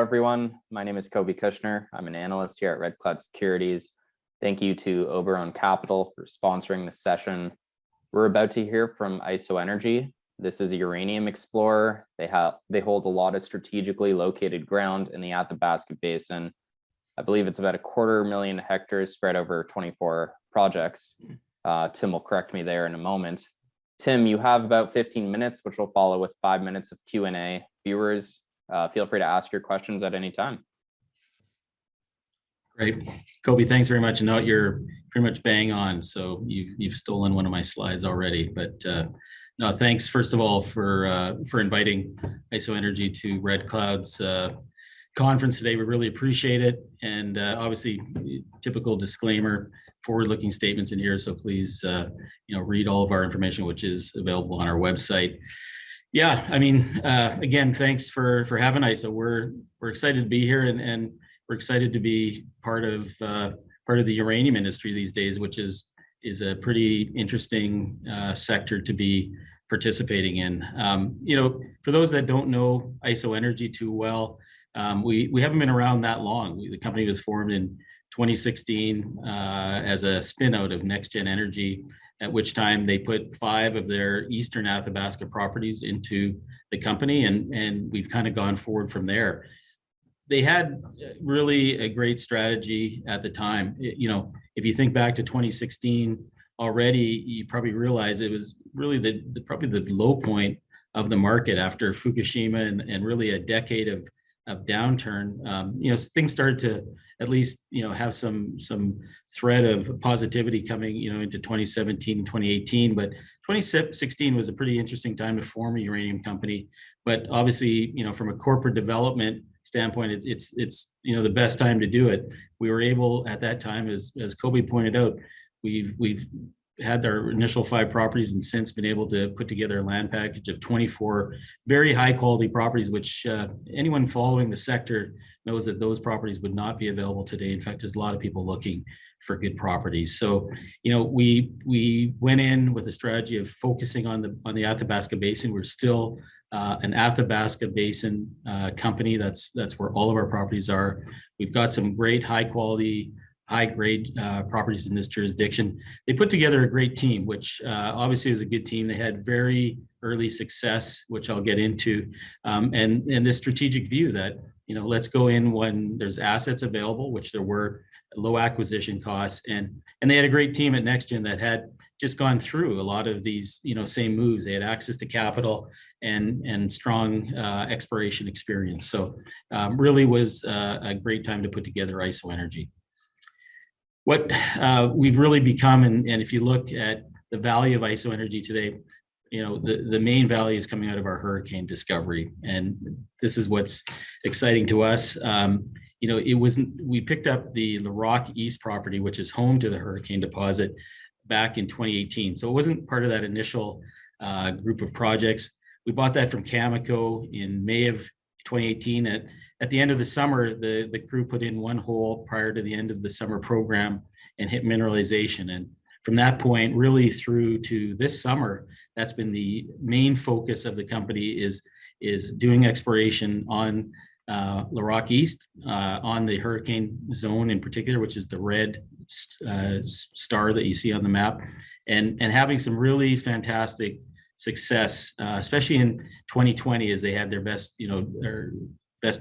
everyone. My name is Kobe Kushner. I'm an analyst here at Red Cloud Securities. Thank you to Oberon Capital for sponsoring this session. We're about to hear from IsoEnergy. This is a uranium explorer. They hold a lot of strategically located ground in the Athabasca Basin. I believe it's about 250,000 hectares spread over 24 projects. Tim will correct me there in a moment. Tim, you have about 15 minutes, which will follow with 5 minutes of Q&A. Viewers, feel free to ask your questions at any time. Great, Kobe, thanks very much. No, you're pretty much bang on. So you've stolen one of my slides already, but no, thanks first of all for inviting IsoEnergy to Red Cloud's conference today. We really appreciate it, and obviously, typical disclaimer, forward-looking statements in here. So please, read all of our information, which is available on our website. Yeah, I mean, again, thanks for having ISO. We're excited to be here, and we're excited to be part of the uranium industry these days, which is a pretty interesting sector to be participating in. For those that don't know IsoEnergy too well, we haven't been around that long. The company was formed in 2016 as a spin-out of NextGen Energy, at which time they put 5 of their Eastern Athabasca properties into the company, and we've kind of gone forward from there. They had really a great strategy at the time. If you think back to 2016 already, you probably realize it was really probably the low point of the market after Fukushima and really a decade of downturn. Things started to at least have some thread of positivity coming into 2017 and 2018, but 2016 was a pretty interesting time to form a uranium company. But obviously, from a corporate development standpoint, it's the best time to do it. We were able at that time, as Kobe pointed out, we've had our initial 5 properties and since been able to put together a land package of 24 very high quality properties, which anyone following the sector knows that those properties would not be available today. In fact, there's a lot of people looking for good properties. So, we went in with a strategy of focusing on the Athabasca Basin. We're still an Athabasca Basin company. That's where all of our properties are. We've got some great high quality, high-grade properties in this jurisdiction. They put together a great team, which obviously was a good team. They had very early success, which I'll get into, and this strategic view that, let's go in when there's assets available, which there were, low acquisition costs, and they had a great team at NextGen that had just gone through a lot of these, same moves. They had access to capital and strong exploration experience. So really was a great time to put together IsoEnergy. What we've really become, and if you look at the value of IsoEnergy today, the main value is coming out of our hurricane discovery, and this is what's exciting to us. We picked up the Larocque East property, which is home to the hurricane deposit, back in 2018. So it wasn't part of that initial group of projects. We bought that from Cameco in May of 2018. At the end of the summer, the crew put in 1 hole prior to the end of the summer program and hit mineralization. And from that point, really through to this summer, that's been the main focus of the company is doing exploration on Larocque East, on the hurricane zone in particular, which is the red star that you see on the map, and having some really fantastic success, especially in 2020, as they had their best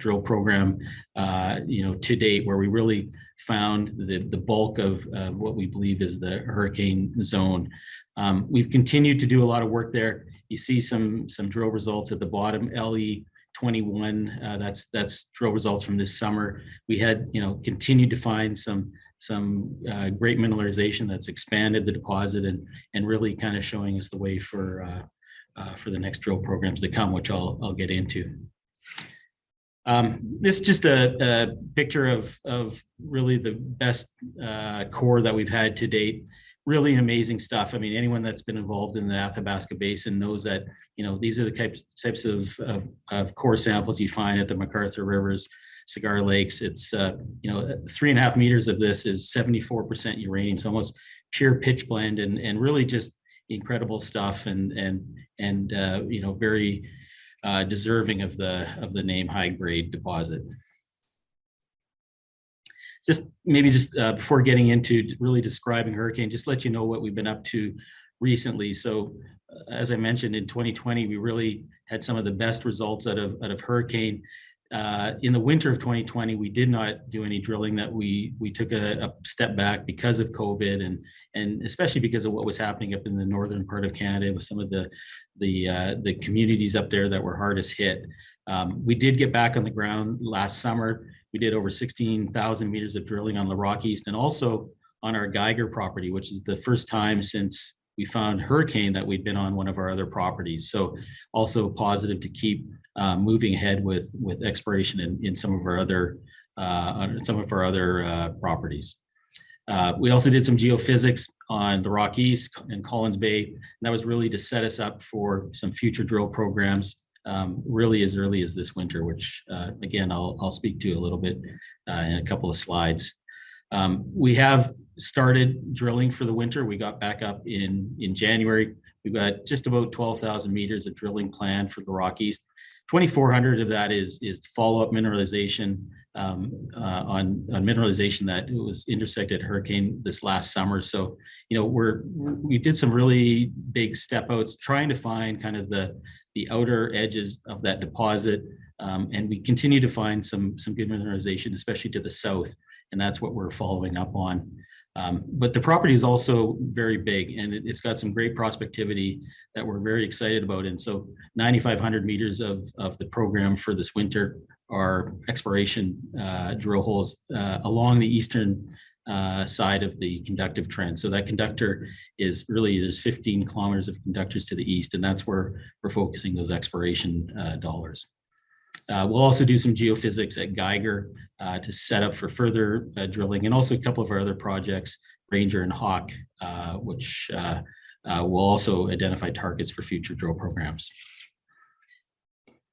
drill program, to date, where we really found the bulk of what we believe is the hurricane zone. We've continued to do a lot of work there. You see some drill results at the bottom, LE21. That's drill results from this summer. We had continued to find some great mineralization that's expanded the deposit and really kind of showing us the way for the next drill programs to come, which I'll get into. This is just a picture of really the best core that we've had to date. Really amazing stuff. I mean, anyone that's been involved in the Athabasca Basin knows that these are the types of core samples you find at the McArthur Rivers, Cigar Lakes. It's 3.5 meters of this is 74% uranium, so almost pure pitch blende, and really just incredible stuff, and very deserving of the name high grade deposit. just before getting into really describing hurricane, just let you know what we've been up to recently. So as I mentioned, in 2020, we really had some of the best results out of hurricane. In the winter of 2020, we did not do any drilling. That we took a step back because of COVID and especially because of what was happening up in the northern part of Canada with some of the communities up there that were hardest hit. We did get back on the ground last summer. We did over 16,000 meters of drilling on Larocque East and also on our Geiger property, which is the first time since we found hurricane that we'd been on one of our other properties. So also positive to keep moving ahead with exploration in some of our other properties. We also did some geophysics on the Larocque East and Collins Bay, and that was really to set us up for some future drill programs really as early as this winter, which again, I'll speak to a little bit in a couple of slides. We have started drilling for the winter. We got back up in January. We've got just about 12,000 meters of drilling planned for the Larocque East. 2,400 of that is follow-up mineralization on mineralization that was intersected hurricane this last summer. So, you know, we did some really big step outs trying to find kind of the outer edges of that deposit. And we continue to find some good mineralization, especially to the south. And that's what we're following up on. But the property is also very big and it's got some great prospectivity that we're very excited about. And so 9,500 meters of the program for this winter are exploration drill holes along the eastern side of the conductive trend. So that conductor is really, there's 15 kilometers of conductors to the east, and that's where we're focusing those exploration dollars. We'll also do some geophysics at Geiger to set up for further drilling, and also a couple of our other projects, Ranger and Hawk, which will also identify targets for future drill programs.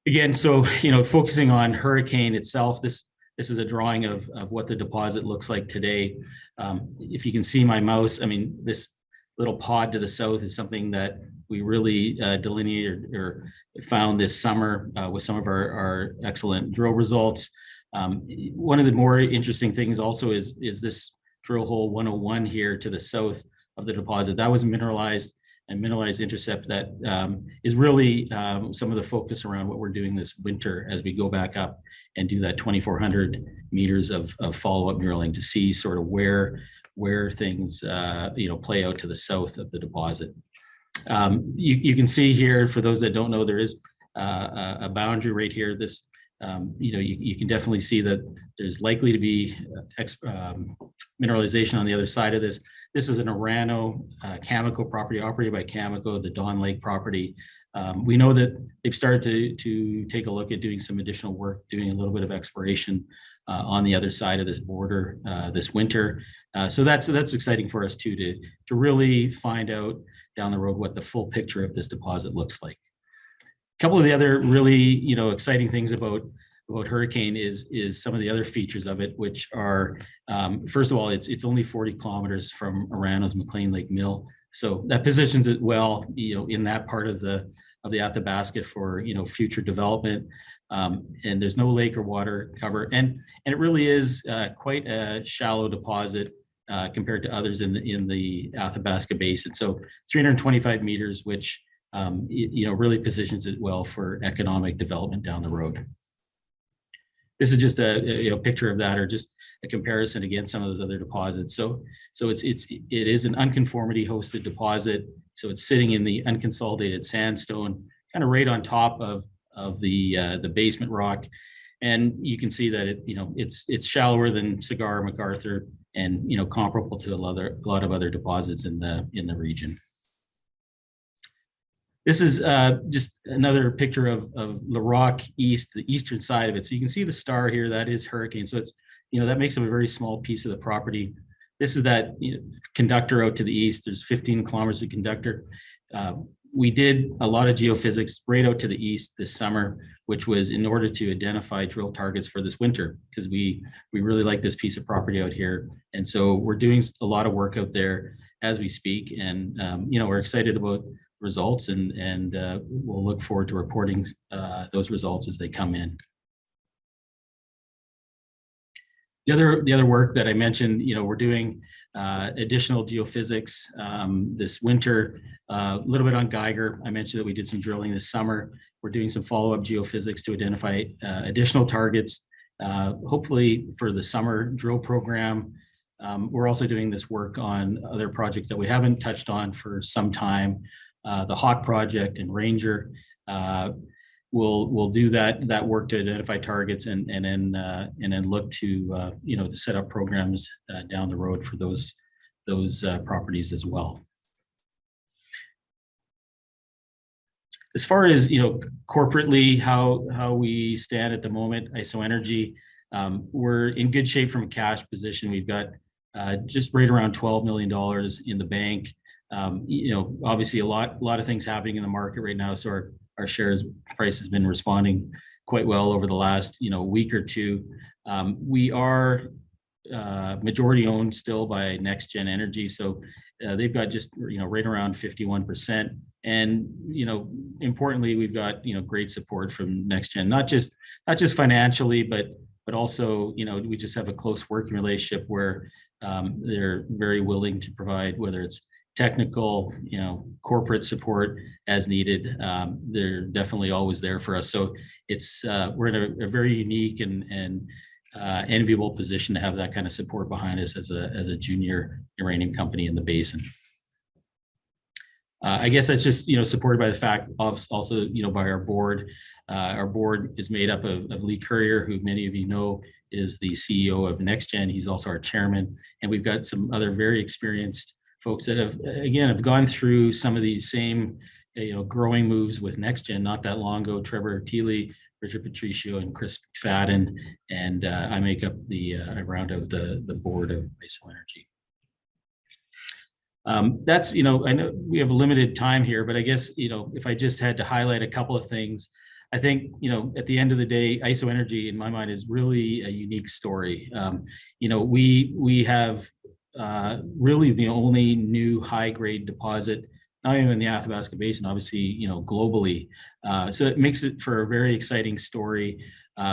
Again, so, you know, focusing on hurricane itself, this is a drawing of what the deposit looks like today. If you can see my mouse, I mean, this little pod to the south is something that we really delineated or found this summer with some of our excellent drill results. One of the more interesting things also is this drill hole 101 here to the south of the deposit. That was mineralized intercept that is really some of the focus around what we're doing this winter as we go back up and do that 2,400 meters of follow-up drilling to see sort of where things you know, play out to the south of the deposit. You can see here, for those that don't know, there is a boundary right here. This, you know, you can definitely see that there's likely to be mineralization on the other side of this. This is an Orano Cameco property operated by Cameco, the Dawn Lake property. We know that they've started to take a look at doing some additional work, doing a little bit of exploration on the other side of this border this winter. So that's exciting for us too, to really find out down the road what the full picture of this deposit looks like. A couple of the other really, you know, exciting things about hurricane is some of the other features of it, which are first of all, it's only 40 kilometers from Orano's McLean Lake Mill, so that positions it well, you know, in that part of the Athabasca for, you know, future development. And there's no lake or water cover, and it really is quite a shallow deposit compared to others in the Athabasca Basin. So 325 meters, which you know, really positions it well for economic development down the road. This is just a you know, picture of that, or just a comparison against some of those other deposits. So it is an unconformity hosted deposit. So it's sitting in the unconsolidated sandstone, kind of right on top of the basement rock. And you can see that it's shallower than Cigar, MacArthur, and, you know, comparable to a lot of other deposits in the region. This is just another picture of Larocque East, the eastern side of it. So you can see the star here, that is hurricane. So it's, you know, that makes up a very small piece of the property. This is that, you know, conductor out to the east. There's 15 kilometers of conductor. We did a lot of geophysics right out to the east this summer, which was in order to identify drill targets for this winter, because we really like this piece of property out here. And so we're doing a lot of work out there as we speak. And, you know, we're excited about results, and we'll look forward to reporting those results as they come in. The other work that I mentioned, we're doing additional geophysics this winter, a little bit on Geiger. I mentioned that we did some drilling this summer. We're doing some follow-up geophysics to identify additional targets, hopefully for the summer drill program. We're also doing this work on other projects that we haven't touched on for some time. The Hawk project and Ranger. We'll do that work to identify targets and then look to to set up programs down the road for those properties as well. As far as corporately how we stand at the moment, IsoEnergy, we're in good shape from a cash position. We've got just right around $12 million in the bank. Obviously a lot of things happening in the market right now, so our shares price has been responding quite well over the last week or two. We are majority owned still by NextGen Energy, so they've got just right around 51%. And importantly, we've got great support from NextGen, not just financially, but also we just have a close working relationship where they're very willing to provide, whether it's technical, corporate support as needed. They're definitely always there for us. So it's we're in a very unique and enviable position to have that kind of support behind us as a junior uranium company in the basin. I guess that's just supported by the fact of also by our board. Our board is made up of Lee Currier, who many of you know is the CEO of NextGen. He's also our chairman, and we've got some other very experienced folks that have gone through some of these same growing moves with NextGen not that long ago. Trevor Thiele, Richard Patricio, and Chris McFadden, and I make up the round of the board of IsoEnergy. That's I know we have a limited time here, but I guess if I just had to highlight a couple of things, I think at the end of the day, IsoEnergy in my mind is really a unique story. We have really the only new high-grade deposit, not even in the Athabasca Basin, obviously, globally. So it makes it for a very exciting story.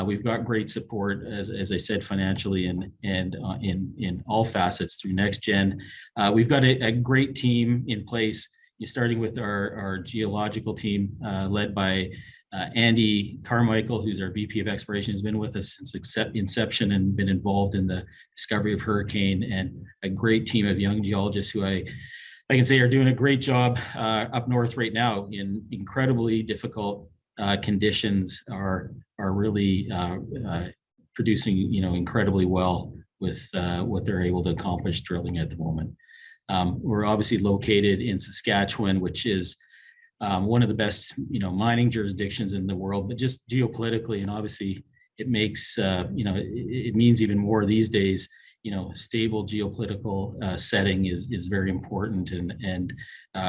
We've got great support, as I said, financially and in all facets through NextGen. We've got a great team in place, starting with our geological team led by Andy Carmichael, who's our VP of Exploration, has been with us since inception and been involved in the discovery of Hurricane, and a great team of young geologists who I can say are doing a great job up north right now in incredibly difficult conditions, are really producing incredibly well with what they're able to accomplish drilling at the moment. We're obviously located in Saskatchewan, which is one of the best mining jurisdictions in the world, but just geopolitically, and obviously it makes it means even more these days. Stable geopolitical setting is very important, and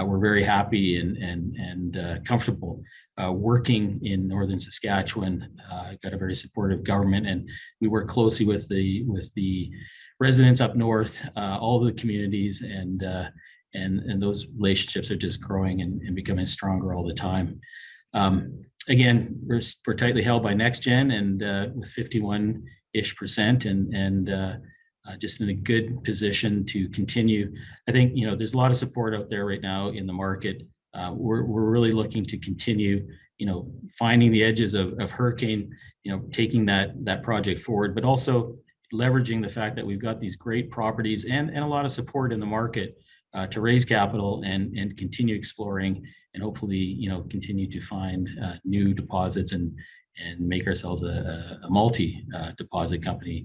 we're very happy and comfortable working in northern Saskatchewan. Got a very supportive government, and we work closely with the residents up north, all the communities, and those relationships are just growing and becoming stronger all the time. Again, we're tightly held by NextGen, and with 51-ish%, and just in a good position to continue. I think there's a lot of support out there right now in the market. We're really looking to continue finding the edges of Hurricane, taking that project forward, but also leveraging the fact that we've got these great properties and a lot of support in the market to raise capital and continue exploring, and hopefully continue to find new deposits and make ourselves a multi deposit company,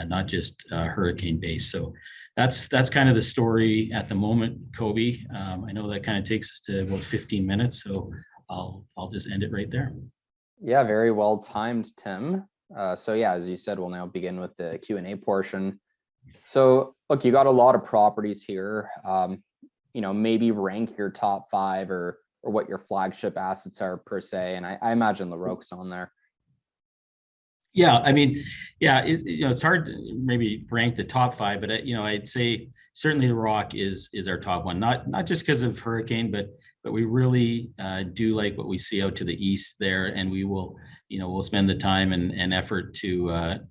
not just hurricane based. So that's kind of the story at the moment, Kobe. I know that kind of takes us to about 15 minutes, so I'll just end it right there. Yeah, very well timed, Tim. So yeah, as you said, we'll now begin with the Q&A portion. So look, you got a lot of properties here. Maybe rank your top 5 or what your flagship assets are per se. And I imagine Larocque's on there. Yeah, I mean, yeah, it's hard to maybe rank the top 5, but I'd say certainly Larocque is our top one. Not just because of Hurricane, but but we really do like what we see out to the east there, and we will, we'll spend the time and effort to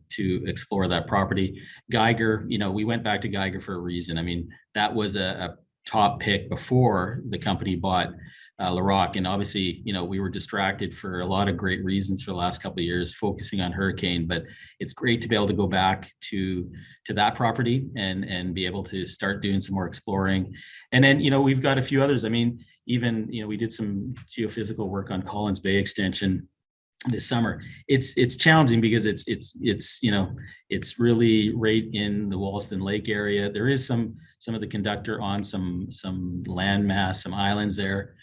explore that property. Geiger, we went back to Geiger for a reason. I mean, that was a top pick before the company bought Larocque, and obviously, we were distracted for a lot of great reasons for the last couple of years, focusing on hurricane. But it's great to be able to go back to that property and be able to start doing some more exploring. And then, we've got a few others. I mean, even we did some geophysical work on Collins Bay extension this summer. It's challenging because it's really right in the Wollaston Lake area. There is some of the conductor on some land mass, some islands there.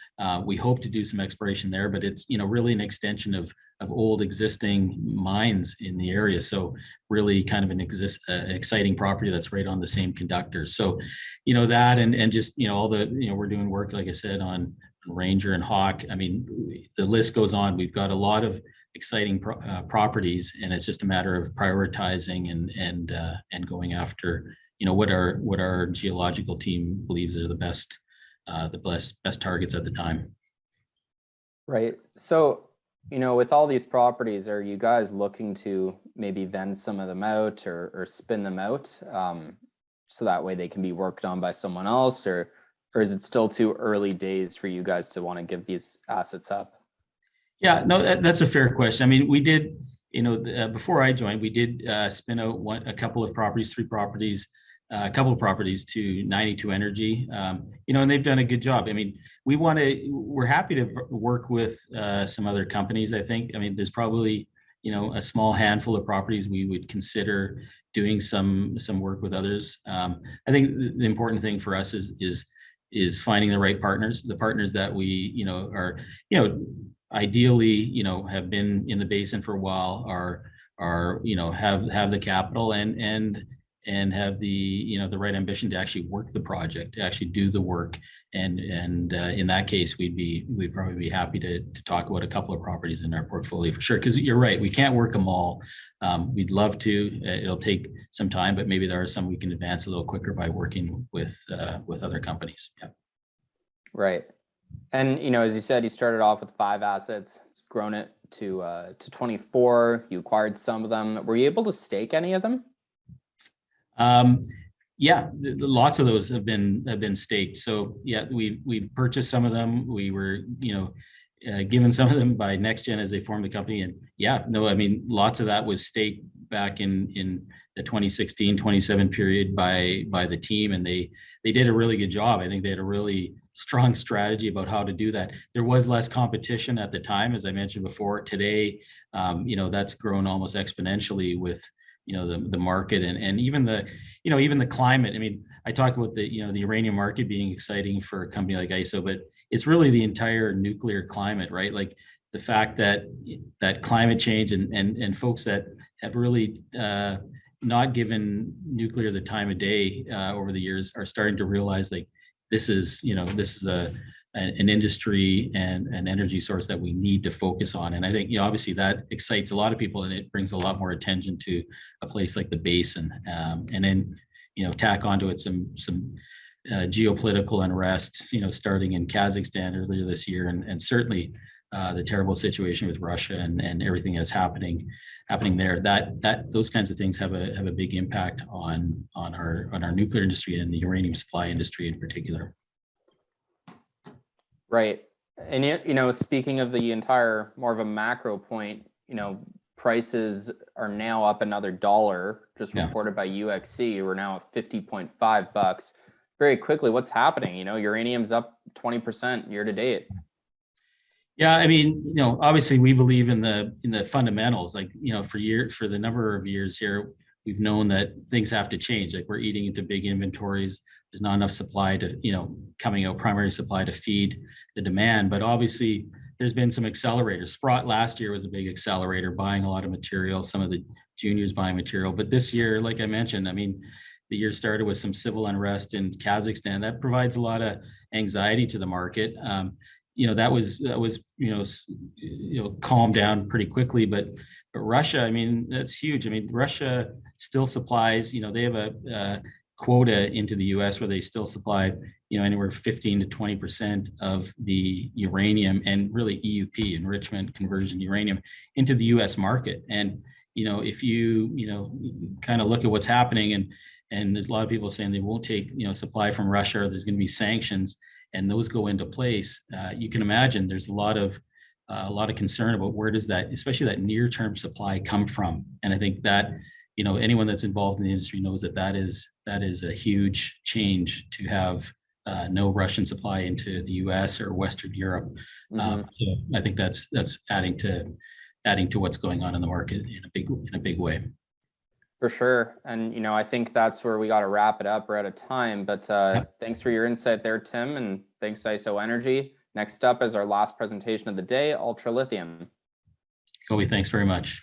We hope to do some exploration there, but it's really an extension of old existing mines in the area. So really kind of an exciting property that's right on the same conductor. So that and just all the we're doing work, like I said, on Ranger and Hawk. I mean, the list goes on. We've got a lot of exciting properties, and it's just a matter of prioritizing and going after what our geological team believes are the best targets at the time. Right. So, with all these properties, are you guys looking to maybe vend some of them out or spin them out, so that way they can be worked on by someone else, or is it still too early days for you guys to want to give these assets up? Yeah, no, that's a fair question. I mean, we did, before I joined, we did spin out a couple of properties to 92Energy, and they've done a good job. I mean, we're happy to work with some other companies. I think, there's probably, a small handful of properties we would consider doing some work with others. I think the important thing for us is finding the right partners, the partners that we, are, ideally, have been in the basin for a while, are have the capital and have the the right ambition to actually work the project, to actually do the work. And in that case, we'd probably be happy to talk about a couple of properties in our portfolio for sure. Because you're right, we can't work them all. We'd love to. It'll take some time, but maybe there are some we can advance a little quicker by working with other companies. Yeah. Right. And as you said, you started off with 5 assets. It's grown it to 24. You acquired some of them. Were you able to stake any of them? Yeah, lots of those have been staked. So yeah, we've purchased some of them. We were given some of them by NextGen as they formed the company, and lots of that was staked back in the 2016-27 period by the team, and they did a really good job. I think they had a really strong strategy about how to do that. There was less competition at the time, as I mentioned before. Today, that's grown almost exponentially with the market and even the climate. I mean, I talk about the uranium market being exciting for a company like ISO, but it's really the entire nuclear climate, right? Like the fact that climate change and folks that have really not given nuclear the time of day over the years are starting to realize like this is an industry and an energy source that we need to focus on. And I think, obviously that excites a lot of people, and it brings a lot more attention to a place like the Basin. And then, tack onto it some geopolitical unrest, starting in Kazakhstan earlier this year, and certainly the terrible situation with Russia and everything that's happening there. That those kinds of things have a big impact on our nuclear industry and the uranium supply industry in particular. Right. And, speaking of the entire, more of a macro point, prices are now up another $1, just reported by UXC. We're now at $50.5. Very quickly, what's happening? Uranium's up 20% year to date. Yeah, obviously we believe in the fundamentals. Like, for the number of years here, we've known that things have to change. Like, we're eating into big inventories. There's not enough supply to, coming out, primary supply to feed the demand. But obviously there's been some accelerators. Sprott last year was a big accelerator, buying a lot of material, some of the juniors buying material. But this year, like I mentioned, the year started with some civil unrest in Kazakhstan. That provides a lot of anxiety to the market. That was calmed down pretty quickly, but Russia, that's huge. Russia still supplies, they have a quota into the US where they still supply, anywhere 15 to 20% of the uranium and really EUP, enrichment conversion uranium, into the US market. And, if you, kind of look at what's happening, and there's a lot of people saying they won't take, supply from Russia, or there's going to be sanctions, and those go into place, you can imagine there's a lot of concern about where does that, especially that near-term supply, come from. And I think that, anyone that's involved in the industry knows that is a huge change to have no Russian supply into the U.S. or Western Europe. So I think that's adding to what's going on in the market in a big way. For sure. And, I think that's where we got to wrap it up. We're out of time, but thanks for your insight there, Tim, and thanks to IsoEnergy. Next up is our last presentation of the day, Ultra Lithium. Kobe, thanks very much.